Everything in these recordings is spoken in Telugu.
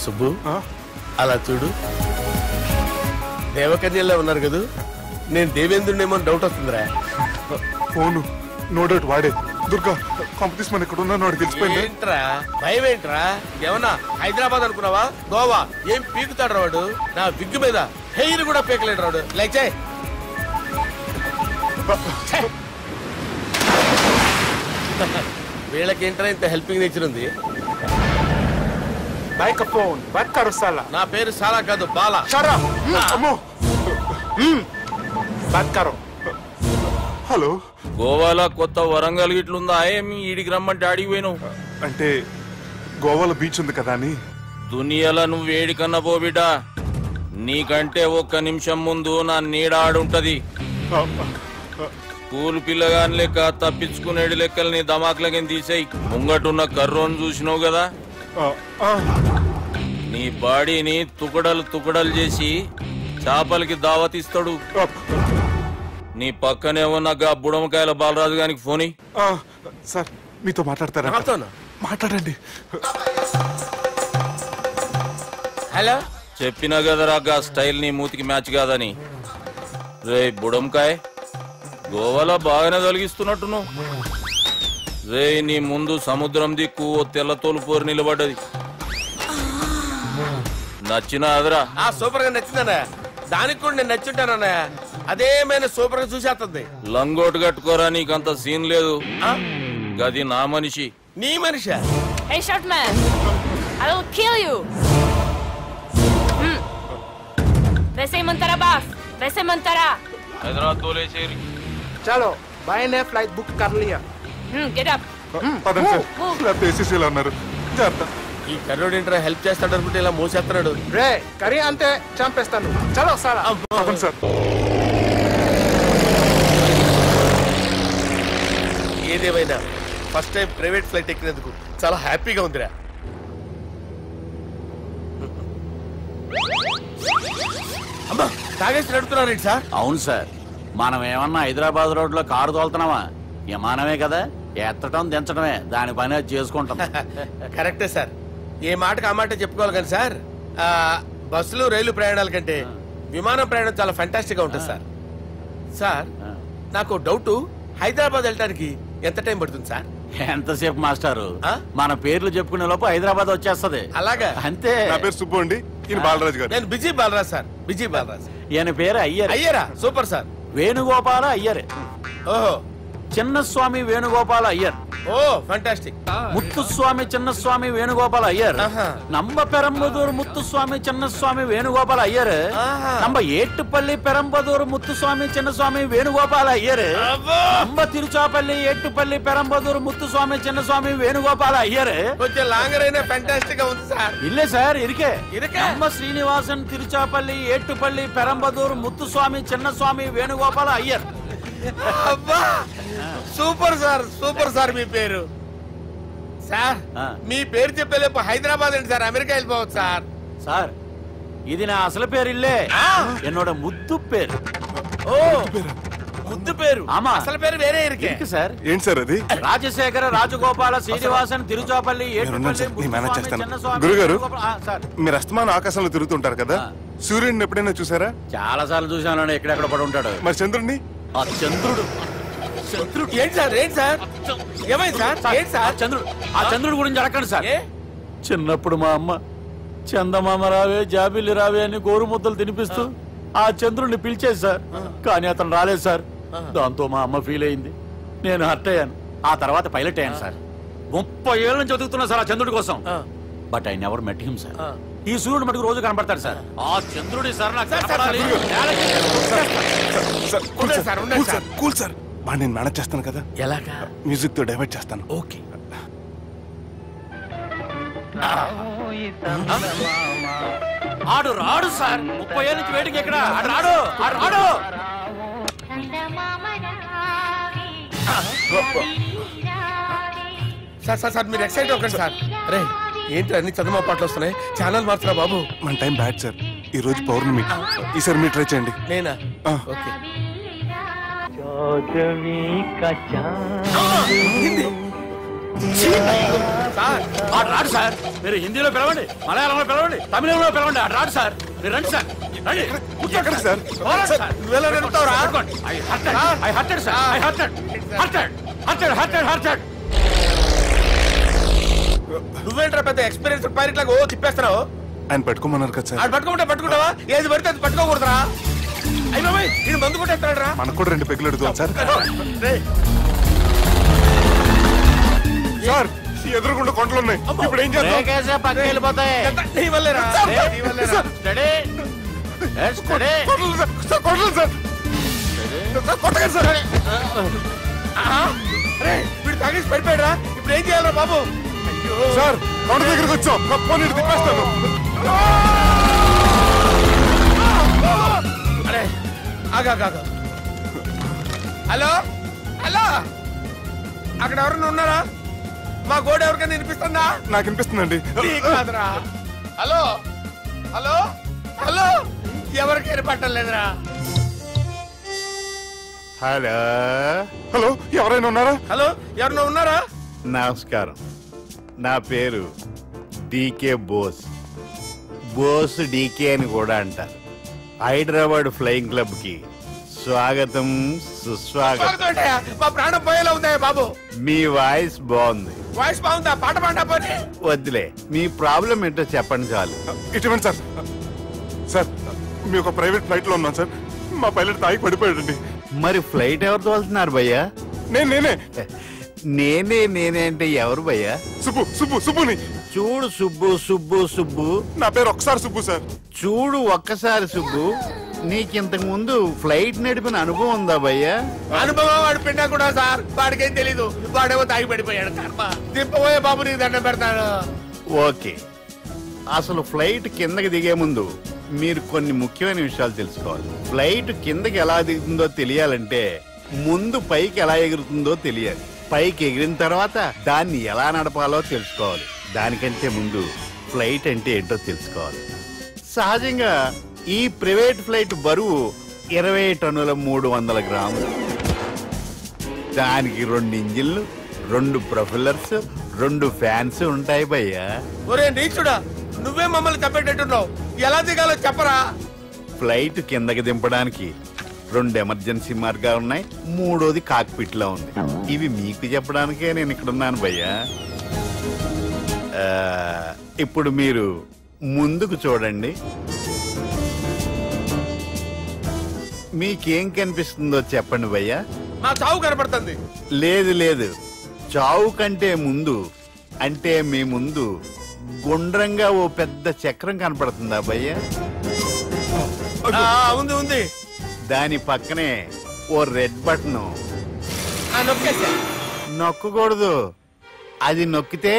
సుబ్బు అలా చూడు, దేవకన్యల్లో ఉన్నారు కదా, నేను దేవేంద్రునేమో డౌట్ వస్తుందిరా. ఫోను నో డౌట్ వాడే. దుర్గా కాంపిటీషన్ మన ఇక్కడ ఉన్నా తెలిసిపోయింది. ఏంట్రా భయం ఏంట్రా? ఏమన్నా హైదరాబాద్ అనుకున్నావా? గోవా ఏం పీకుతాడు రాడు? నా విగ్గు మీద హెయిర్ కూడా పీకలేడు రాడు. లైక్ చేయి. వీళ్ళకి ఏంట్రా ఇంత హెల్పింగ్ నేచర్ ఉంది? నా పేరు సాలా కాదు, బాలా. హలో, గోవాలో కొత్త వరంగల్ గిట్లుందా? ఏమి ఈడికి రమ్మంటే అడిగి పోయినావు? అంటే గోవాలో బీచ్ ఉంది కదా అని. దునియాలో నువ్వు ఏడికన్నా పో బిడ్డ, నీకంటే ఒక్క నిమిషం ముందు నా నీడ ఆడుంటది. స్కూల్ పిల్లగాని లెక్క తప్పించుకునేడు లెక్కలు నీ దమాకులకి తీసేయి. ముంగటున్న కర్రోని చూసినావు కదా, నీ బాడీని తుకడలు తుకడలు చేసి చేపలకి దావతిస్తాడు. నీ పక్కనే ఉన్న బుడమకాయల బాలరాజు గారికి ఫోన్. సార్ మీతో మాట్లాడతారా? మాట్లాడండి. హలో, చెప్పినా కదరా గా స్టైల్ నీ మూతికి మ్యాచ్ కాదని. రే బుడంకాయ్, గోవాలో బాగానే తొలగిస్తున్నట్టును. రే నీ ముందు సముద్రం దిక్కు ఓ తెల్ల తోలుపోరు నిలబడ్డది. నచ్చిన అదరా? సూపర్ గా నచ్చిందన్నా. దానికి కూడా నేను నచ్చుంటానన్నా. అదేమైనా సూపర్ గా చూసేస్తుంది. లంగోటు కట్టుకోరా, నీకంత సీన్ లేదు. గది నా మనిషి. నీ Manisha? Hey short man, I will kill you. वैसे मंतरा बास, वैसे मंतरा. हैदराबाद तोले शेरी. चलो, भाई ने फ्लाइट बुक कर लिया. Get up. పదండి సార్, లేకపోతే ఏసీసీలో ఉన్నారు. జాగ్రత్త. ఈ కర్రోడు ఏంట్రా హెల్ప్ చేస్తాడు అనుకుంటే ఇలా మోసేస్తున్నాడు. రే కరీ అంతే చంపేస్తాను. చలో సారా. పదండి సార్. ఏదేమైనా ఫస్ట్ టైం ప్రైవేట్ ఫ్లైట్ ఎక్కినందుకు చాలా హ్యాపీగా ఉందిరా. అమ్మా తాగేసి నడుపుతున్నారేంటి సార్? అవును సార్, మనం ఏమన్నా హైదరాబాద్ రోడ్ లో కారు తోలుతున్నామా? విమానమే కదా, ఎత్తటం దించడమే, దాని పని అది చేసుకుంటాం. కరెక్టే సార్, ఏ మాటకు ఆ మాట చెప్పుకోవాలి కానీ సార్, బస్సులు రైలు ప్రయాణాల కంటే విమానం ప్రయాణం చాలా ఫెంటాస్టిక్ గా ఉంటుంది సార్. సార్ నాకు డౌట్, హైదరాబాద్ వెళ్ళడానికి ఎంత టైం పడుతుంది సార్? ఎంతసేపు మాస్టారు, మన పేర్లు చెప్పుకునే లోపు హైదరాబాద్ వచ్చేస్తది. అలాగా? అంతే. నా పేరు సుబ్బు అండి, ఈయన బాలరాజు గారు. నేను busy Balaraj sir. Busy Balaraj. ఈయన పేరు అయ్యర్. అయ్యరా? Super sir. వేణుగోపాల అయ్యర్. ఓహో, చిన్నస్వామి వేణుగోపాల అయ్యర్. Oh fantastic. ముత్తుస్వామి చిన్నస్వామి వేణుగోపాల అయ్యర్. நம்ம பெரம்பதூர் முத்துசுவாமி சின்னசுவாமி வேணுகோபால ஐயர். நம்ம ஏட்டுப்பள்ளி பெரம்பதூர் முத்துசுவாமி சின்னசுவாமி வேணுகோபால ஐயர். நம்ம திருச்சாப்பள்ளி ஏட்டுப்பள்ளி பெரம்பதூர் முத்துசுவாமி சின்னசுவாமி வேணுகோபால ஐயர். కొంచెం లాంగర్ అయినా ఫంటాస్టిక్ గా ఉంది సార్. இல்ல சார், இருக்கே. நம்ம ஸ்ரீனிவாசன் திருச்சாப்பள்ளி ஏட்டுப்பள்ளி பெரம்பதூர் முத்துசுவாమి చిన్నస్వామి వేణుగోపాల అయ్యర్. అబ్బా సూపర్ సార్, సూపర్ సార్. మీ పేరు సార్, మీ పేరు చెప్పేలేపు హైదరాబాద్ ఏంటి సార్, అమెరికా వెళ్ళిపోవచ్చు సార్. సార్ ఇది నా అసలు పేరు ఇల్లే, என்னோட ముద్దు పేరు. ఓ ముద్దు పేరు? ఆమా, అసలు పేరు వేరే ఇருக்கு సార్. ఏంటి సార్ అది? రాజశేఖర రాజగోపాల శ్రీనివాసన్ తిరుచాపల్లి గురుగారు, మీరు అస్తమానం ఆకాశంలో తిరుగుతుంటారు కదా, సూర్యుడిని ఎప్పుడైనా చూసారా? చాలా సార్లు చూసాను, ఎక్కడెక్కడ పడి ఉంటాడు. మరి చంద్రుడిని? ఆ చంద్రుడు. ఏంటి సార్? ఏంటి సార్? ఏమైంది సార్? ఏంటి సార్? ఆ చంద్రుడు గురించి అడగండి సార్. చిన్నప్పుడు మా అమ్మ చందమామ రావే జాబిల్లి రావే అని గోరు ముద్దలు తినిపిస్తూ ఆ చంద్రుడిని పిలిచేది సార్, కానీ అతను రాలేదు సార్. దాంతో మా అమ్మ ఫీల్ అయింది, నేను హర్ట్ అయ్యాను. ఆ తర్వాత పైలట్ అయ్యాను సార్. 30 ఏళ్ళ నుంచి చదువుతున్నా సార్ ఆ చంద్రుడి కోసం. But I never met him sir. ఈ సూర్యుడు మటుకు రోజు కనపడతాడు సార్. ఆ చంద్రుడి సార్ నాకు కూల్ సార్, నేను మేనేజ్ చేస్తాను కదా. ఎలాగా? మ్యూజిక్ తో డైవర్ట్ చేస్తాను. ఓకే. ఆడు రాడు సార్, 30 ఏళ్ళ నుంచి వేడికి ఎక్కడ రాడు. సార్ సార్ సార్ మీరు ఎక్సైట్ అవ్వకండి సార్. అరే ఏంటి అన్ని చదువు పాటలు వస్తున్నాయి, ఛానల్ మార్చరా బాబు. మన టైం బ్యాడ్ సార్, ఈ రోజు పౌర్ణమి. ఈసారి మీరు ట్రై చేయండి. నేనా? ఓకే. సార్ ఆడు రాడు సార్. మీరు హిందీలో పిలవండి, మలయాళంలో పిలవండి, తమిళంలో పిలవండి, ఆడు రాడు సార్. మీరు రండి సార్, రండి. ఎక్కడికి సార్? పోరాడు సార్. నువ్వెలా నడుపుతావురా? పట్టుకోండి. I hurted, sir. I hurted. నువ్వేంట్రా పెద్ద ఎక్స్పీరియన్స్ పైరెట్ లాగా ఓ తిప్పేస్తున్నావు? ఆయన పట్టుకోమన్నారు కదా సార్. ఆడు పట్టుకుంటే పట్టుకుంటావా? ఏది పడితే అది పట్టుకోకూడదురా. అయ్యి బాబాయ్ ఇది మందు కొట్టేస్తాడు రా. మనకు కూడా 2 పెగ్గులు అడుగుతాం సార్. సార్ ఈ ఎదురుగుండా కొండలు ఉన్నాయి, ఇప్పుడు ఏం చేద్దాం? పక్కకి వెళ్ళిపోతాయి. నీ వల్లేరా? నీ వల్లేరా? కొండలు సార్, సార్ కొండలు సార్. కొట్టగా సార్. వీడు తాగేసి పడిపోయాడురా. ఇప్పుడు ఏం చేయాలరా బాబు? సార్ కొండ దగ్గరికి వచ్చాం, పోనీ తిప్పేస్తాను. అరే ఆగా. హలో హలో, అక్కడ ఎవరన్నా ఉన్నారా? మా గోడ ఎవరికైనా వినిపిస్తుందా? నాకు వినిపిస్తుందండి. నీకు కాదురా. హలో హలో హలో, ఎవరికి వినపట్టం లేదురా. హలో హలో ఎవరైనా ఉన్నారా? హలో ఎవరన్నా ఉన్నారా? నమస్కారం, నా పేరు డీకే బోస్. బోస్ డీకే అని కూడా అంటారు. హైదరాబాద్ ఫ్లయింగ్ క్లబ్ కి స్వాగతం సుస్వాగతం. స్వాగతం. మా ప్రాణం పోయేలా ఉందా బాబు? మీ వాయిస్ బాగుంది. వాయిస్ బాగుందా? పాట పాడా పోనీ. వద్దులే, మీ ప్రాబ్లం ఏంటో చెప్పండి చాలు. ఇటువంటి సార్, సార్ మీ ఒక ప్రైవేట్ ఫ్లైట్ లో ఉన్నాం సార్. మా పైలట్ తాగి పడిపోయాడండి. మరి ఫ్లైట్ ఎవరితో వెళ్తున్నారు భయ్యా? నేనే నేనే అంటే ఎవరు భయ్యా? సుబ్బుని. చూడు సుబ్బు, నా పేరు ఒకసారి సుబ్బు సార్. చూడు ఒక్కసారి సుబ్బు, నీకింతకు ముందు ఫ్లైట్ నడిపిన అనుభవం ఉందా భయ్యా? అనుభవం వాడు పిండా కూడా సార్, వాడికేం తెలీదు. వాడేమో తాగి పడిపోయాడు. కర్మ దింపబోయే బాబు నీకు దండం పెడతాను. ఓకే, అసలు ఫ్లైట్ కిందకి దిగే ముందు మీరు కొన్ని ముఖ్యమైన విషయాలు తెలుసుకోవాలి. ఫ్లైట్ కిందకి ఎలా దిగుతుందో తెలియాలంటే ముందు పైకి ఎలా ఎగురుతుందో తెలియాలి. పైకి ఎగిరిన తర్వాత దాన్ని ఎలా నడపాలో తెలుసుకోవాలి. దానికంటే ముందు ఫ్లైట్ అంటే ఏంటో తెలుసుకోవాలి. సహజంగా ఈ ప్రైవేట్ ఫ్లైట్ బరువు 20 టన్నుల 300 గ్రాములు. దానికి 2 ఇంజిన్లు, 2 ప్రొపెల్లర్స్, 2 ఫ్యాన్స్ ఉంటాయి భయ్యా. ఒరే నీచుడా, నువ్వే మమ్మల్ని తప్పేటట్టున్నావు. ఎలా దిగాలో చెప్పరా? ఫ్లైట్ కిందకి దింపడానికి 2 ఎమర్జెన్సీ మార్గాలు ఉన్నాయి, 3వది కాక్పిట్ లో ఉంది. ఇవి మీకు చెప్పడానికే నేను ఇక్కడ ఉన్నాను భయ్యా. ఇప్పుడు మీరు ముందుకు చూడండి. మీకేం కనిపిస్తుందో చెప్పండి భయ్యా. మా చావు కనపడుతుంది. లేదు, చావు కంటే ముందు అంటే మీ ముందు గుండ్రంగా ఓ పెద్ద చక్రం కనపడుతుందా భయ్యా? ఉంది. దాని పక్కనే ఓ రెడ్ బటన్. నొక్కేసా. నొక్కకూడదు, అది నొక్కితే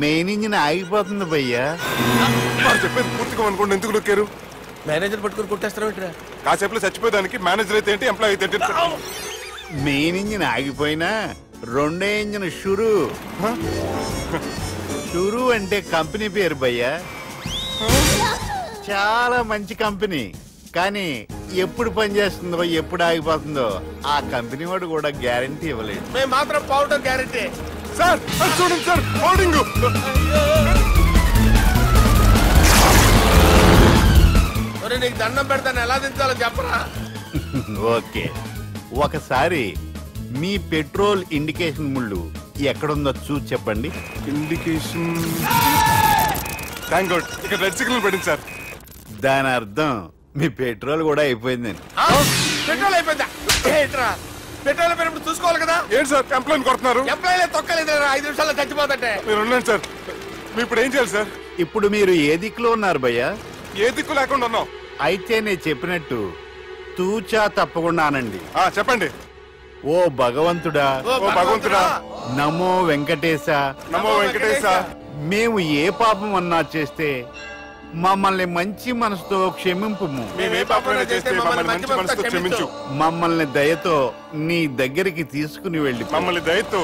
మెయిన్ ఇంజిన్ ఆగిపోతుంది భయ్యా. చెప్పేది పూర్తిగా అనుకోండి. ఎందుకు నొక్కారు? మేనేజర్ పట్టుకుని కొట్టేస్తారా? కాసేపులో చచ్చిపోయేదానికి మేనేజర్ అయితే ఏంటి, ఎంప్లాయ్ అయితే ఏంటి? మెయిన్ ఇంజిన్ ఆగిపోయినా 2వ ఇంజిన్ షురు అంటే కంపెనీ పేరు భయ్యా. చాలా మంచి కంపెనీ, కానీ ఎప్పుడు పనిచేస్తుందో ఎప్పుడు ఆగిపోతుందో ఆ కంపెనీ వాడు కూడా గ్యారంటీ ఇవ్వలేదు. మేము మాత్రం పౌడర్ గ్యారంటీ. సార్ చూడండి సార్, హోర్డింగ్. నీకు దండం పెడతాను, ఎలా దించాలో చెప్పరా? ఓకే, ఒకసారి మీ పెట్రోల్ ఇండికేషన్ ముళ్ళు ఎక్కడుందో చూసి చెప్పండి. ఇండికేషన్. థ్యాంక్ గాడ్, ఇక్కడ రెడ్ సిగ్నల్ పడింది సార్. దాని అర్థం మీ పెట్రోల్ కూడా అయిపోయిందని. పెట్రోల్ అయిపోయిందా? పెట్రోల్ అయిపోయినప్పుడు చూసుకోవాలి కదా. ఏంటి సార్ ఎంప్లాయ్ కొడుతున్నారు? ఎంప్లాయీలే తొక్కలేదు. 5 నిమిషాల్లో చచ్చిపోతుంటే మీరు ఉన్నాను సార్. మీరు ఇప్పుడు ఏం చేయాలి సార్? ఇప్పుడు మీరు ఏ దిక్కులో ఉన్నారు భయ్యా? ఏ దిక్కు లేకుండా ఉన్నాం. అయితే నేను చెప్పినట్టు తూచా తప్పకుండా అనండి. చెప్పండి. ఓ భగవంతుడా, నమో వెంకటేశ, నమో వెంకటేశ. మేము ఏ పాపం అన్నా చేస్తే మమ్మల్ని మంచి మనసుతో క్షమింపు. క్షమించు. మమ్మల్ని దయతో నీ దగ్గరికి తీసుకుని వెళ్ళి. మమ్మల్ని దయతో.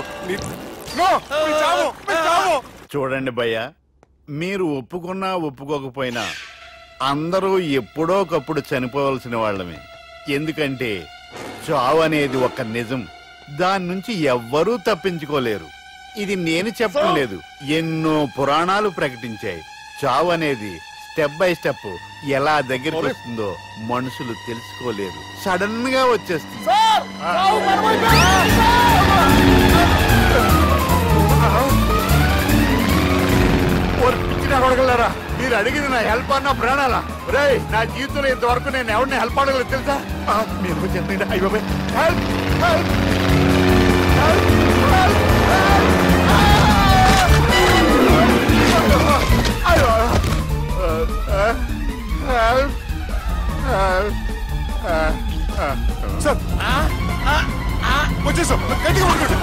చూడండి భయ్యా, మీరు ఒప్పుకున్నా ఒప్పుకోకపోయినా అందరూ ఎప్పుడో ఒకప్పుడు చనిపోవలసిన వాళ్ళమే. ఎందుకంటే చావు అనేది ఒక నిజం, దాని నుంచి ఎవ్వరూ తప్పించుకోలేరు. ఇది నేను చెప్పడం లేదు, ఎన్నో పురాణాలు ప్రకటించాయి. చావు అనేది స్టెప్ బై స్టెప్ ఎలా దగ్గరికి వస్తుందో మనుషులు తెలుసుకోలేరు, సడన్ గా వచ్చేస్తుంది. అడగలరా, మీరు అడిగింది నా హెల్ప్ అన్న ప్రాణాలా? రే, నా జీవితంలో ఇంతవరకు నేను ఎవరిని హెల్ప్ అడగలేదు తెలుసా? మీరు చెప్పండి. అయ్యో హెల్ప్ హెల్ప్ సార్ వచ్చేసాం, గట్టిగా పడుకోండి.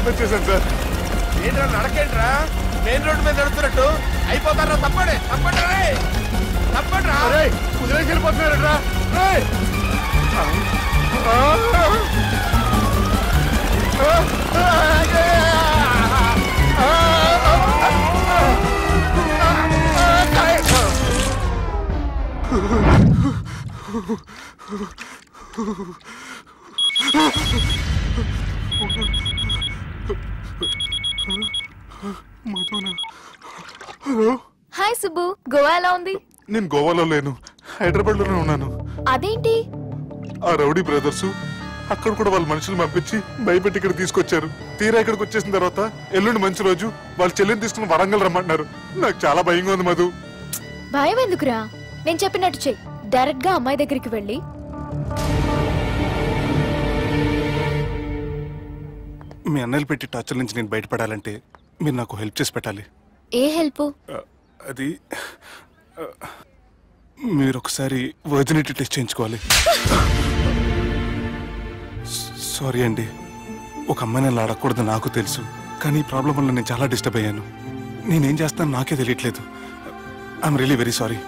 వచ్చేసాను సార్. ఏంట్రా నడకేంట్రా, మెయిన్ రోడ్డు మీద నడుస్తున్నట్టు అయిపోతారా? తప్పండి తప్పండి రే, తప్పండి రా. కుదిరేసి వెళ్ళిపోతున్నారట్రా. హాయ్ సుబ్బు, గోవా ఎలా ఉంది? నేను గోవాలో లేను, హైదరాబాద్ లోనే ఉన్నాను. అదేంటి? ఆ రౌడీ బ్రదర్స్ అక్కడ కూడా వాళ్ళ మనుషులు పంపించి భయపెట్టి ఇక్కడ తీసుకొచ్చారు. తీరా ఇక్కడికి వచ్చేసిన తర్వాత ఎల్లుండి మంచి రోజు వాళ్ళ చెల్లిని తీసుకుని వరంగల్ రమ్మంటున్నారు. నాకు చాలా భయంగా ఉంది మధు. భయం ఎందుకురా, నేను చెప్పినట్టు చెయ్యి. డైరెక్ట్ గా అమ్మాయి దగ్గరికి వెళ్ళి మీ అన్నయ్యలు పెట్టి టార్చర్ నుంచి నేను బయటపడాలంటే మీరు నాకు హెల్ప్ చేసి పెట్టాలి. ఏ హెల్ప్? అది మీరు ఒకసారి వర్జినిటీ టెస్ట్ చేయించుకోవాలి. సారీ అండి, ఒక అమ్మాయిని అలా అడగకూడదు నాకు తెలుసు, కానీ ఈ ప్రాబ్లం వల్ల నేను చాలా డిస్టర్బ్ అయ్యాను. నేనేం చేస్తాను నాకే తెలియట్లేదు. I'm really very sorry.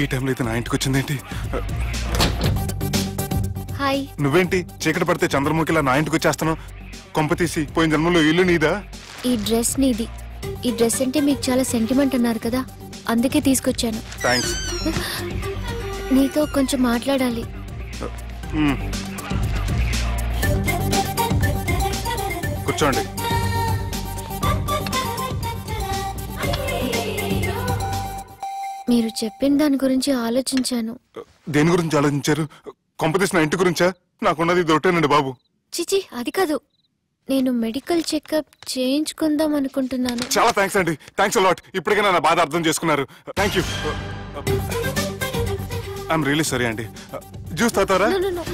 ఈ టైంలో అయితే నా ఇంటికి వచ్చిందేంటి? హాయ్. నువ్వేంటి చీకటి పడితే చంద్రముఖిలా నా ఇంటికి వచ్చేస్తాను? కొంప తీసి పోయిన జన్మలో ఇల్లు నీదా? ఈ డ్రెస్ నీది. ఈ డ్రెస్ అంటే మీకు చాలా సెంటిమెంట్ అన్నారు కదా, అందుకే తీసుకొచ్చాను. థ్యాంక్స్. నీతో కొంచెం మాట్లాడాలి. కూర్చోండి. మీరు చెప్పిన దాని గురించి ఆలోచించాను. దేని గురించి ఆలోచించారు? కొంపతీసి నా ఇంటి గురించా? నాకున్నది దొరటేనండి బాబు. చిచి, అది కాదు. నేను మెడికల్ చెకప్ చేయించుకుందాం అనుకుంటున్నాను. చాలా థ్యాంక్స్ అండి, థ్యాంక్స్ అలాట్. ఇప్పటికైనా నా బాధ అర్థం చేసుకున్నారు. Thank you. I'm really sorry అండి. జ్యూస్ తాతారా? No, no, no.